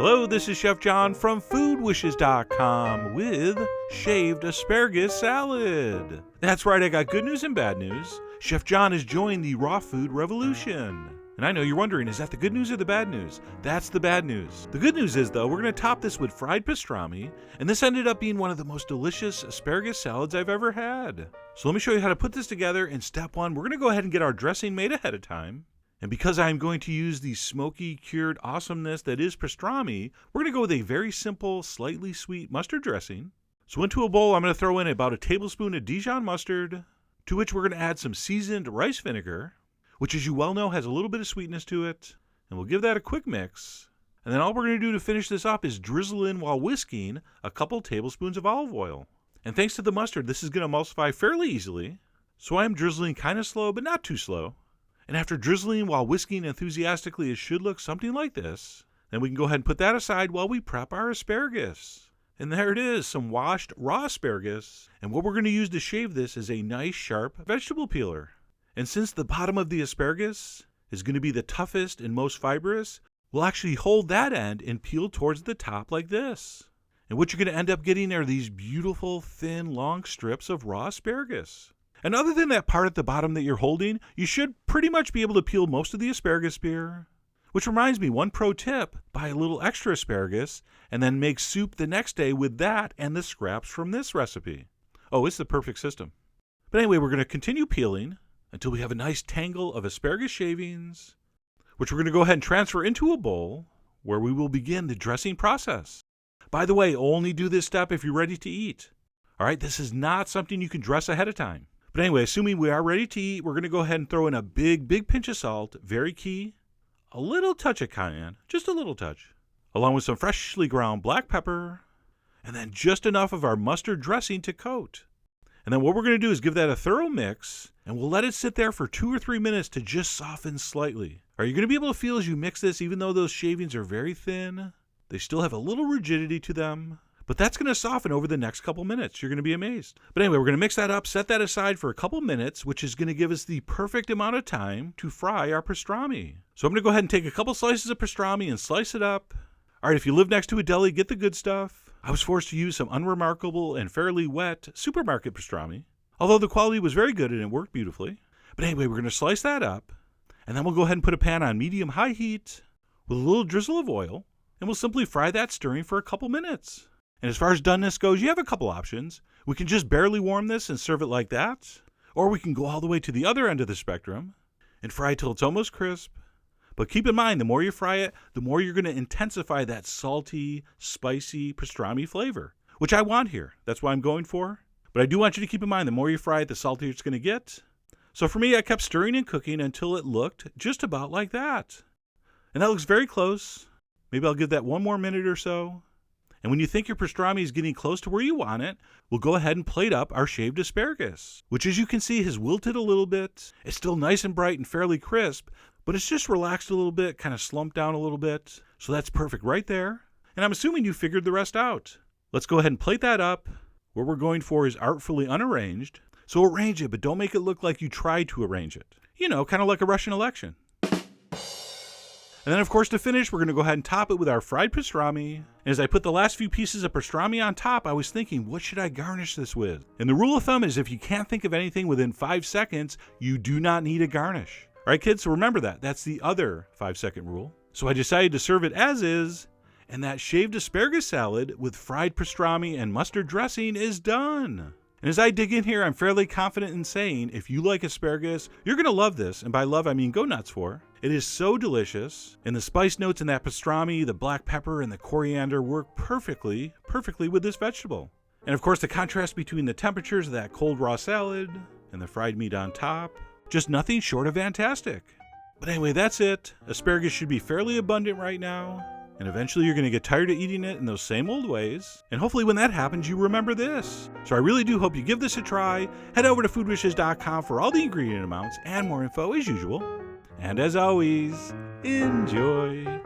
Hello, this is Chef John from foodwishes.com with shaved asparagus salad. That's right, I got good news and bad news. Chef John has joined the raw food revolution. And I know you're wondering, is that the good news or the bad news? That's the bad news. The good news is, though, we're going to top this with fried pastrami, and this ended up being one of the most delicious asparagus salads I've ever had. So let me show you how to put this together. In step one, we're going to go ahead and get our dressing made ahead of time. And because I'm going to use the smoky, cured awesomeness that is pastrami, we're going to go with a very simple, slightly sweet mustard dressing. So into a bowl, I'm going to throw in about a tablespoon of Dijon mustard, to which we're going to add some seasoned rice vinegar, which, as you well know, has a little bit of sweetness to it. And we'll give that a quick mix. And then all we're going to do to finish this up is drizzle in, while whisking, a couple tablespoons of olive oil. And thanks to the mustard, this is going to emulsify fairly easily. So I'm drizzling kind of slow, but not too slow. And after drizzling while whisking enthusiastically, it should look something like this. Then we can go ahead and put that aside while we prep our asparagus. And there it is, some washed raw asparagus. And what we're going to use to shave this is a nice sharp vegetable peeler. And since the bottom of the asparagus is going to be the toughest and most fibrous, we'll actually hold that end and peel towards the top like this. And what you're going to end up getting are these beautiful, thin, long strips of raw asparagus. And other than that part at the bottom that you're holding, you should pretty much be able to peel most of the asparagus spear. Which reminds me, one pro tip, buy a little extra asparagus and then make soup the next day with that and the scraps from this recipe. Oh, it's the perfect system. But anyway, we're going to continue peeling until we have a nice tangle of asparagus shavings, which we're going to go ahead and transfer into a bowl where we will begin the dressing process. By the way, only do this step if you're ready to eat. All right, this is not something you can dress ahead of time. But anyway, assuming we are ready to eat, we're going to go ahead and throw in a big pinch of salt, very key, a little touch of cayenne, just a little touch, along with some freshly ground black pepper, and then just enough of our mustard dressing to coat. And then what we're going to do is give that a thorough mix, and we'll let it sit there for 2 or 3 minutes to just soften slightly. Are you going to be able to feel as you mix this, even though those shavings are very thin, they still have a little rigidity to them? But that's going to soften over the next couple minutes. You're going to be amazed. But anyway, we're going to mix that up, set that aside for a couple minutes, which is going to give us the perfect amount of time to fry our pastrami. So I'm going to go ahead and take a couple slices of pastrami and slice it up. All right, if you live next to a deli, get the good stuff. I was forced to use some unremarkable and fairly wet supermarket pastrami, although the quality was very good and it worked beautifully. But anyway, we're going to slice that up, and then we'll go ahead and put a pan on medium-high heat with a little drizzle of oil, and we'll simply fry that stirring for a couple minutes. And as far as doneness goes, you have a couple options. We can just barely warm this and serve it like that, or we can go all the way to the other end of the spectrum and fry it till it's almost crisp. But keep in mind, the more you fry it, the more you're going to intensify that salty, spicy pastrami flavor, which I want here. That's what I'm going for. But I do want you to keep in mind, the more you fry it, the saltier it's going to get. So for me, I kept stirring and cooking until it looked just about like that. And that looks very close. Maybe I'll give that 1 more minute or so. And when you think your pastrami is getting close to where you want it, we'll go ahead and plate up our shaved asparagus, which, as you can see, has wilted a little bit. It's still nice and bright and fairly crisp, but it's just relaxed a little bit, kind of slumped down a little bit. So that's perfect right there. And I'm assuming you figured the rest out. Let's go ahead and plate that up. What we're going for is artfully unarranged. So arrange it, but don't make it look like you tried to arrange it. You know, kind of like a Russian election. And then, of course, to finish, we're going to go ahead and top it with our fried pastrami. And as I put the last few pieces of pastrami on top, I was thinking, what should I garnish this with? And the rule of thumb is if you can't think of anything within 5 seconds, you do not need a garnish. All right, kids, so remember that. That's the other 5-second rule. So I decided to serve it as is, and that shaved asparagus salad with fried pastrami and mustard dressing is done. And as I dig in here, I'm fairly confident in saying, if you like asparagus, you're going to love this. And by love, I mean go nuts for. It is so delicious. And the spice notes in that pastrami, the black pepper, and the coriander work perfectly with this vegetable. And of course, the contrast between the temperatures of that cold raw salad and the fried meat on top, just nothing short of fantastic. But anyway, that's it. Asparagus should be fairly abundant right now. And eventually you're going to get tired of eating it in those same old ways. And hopefully when that happens, you remember this. So I really do hope you give this a try. Head over to foodwishes.com for all the ingredient amounts and more info as usual. And as always, enjoy.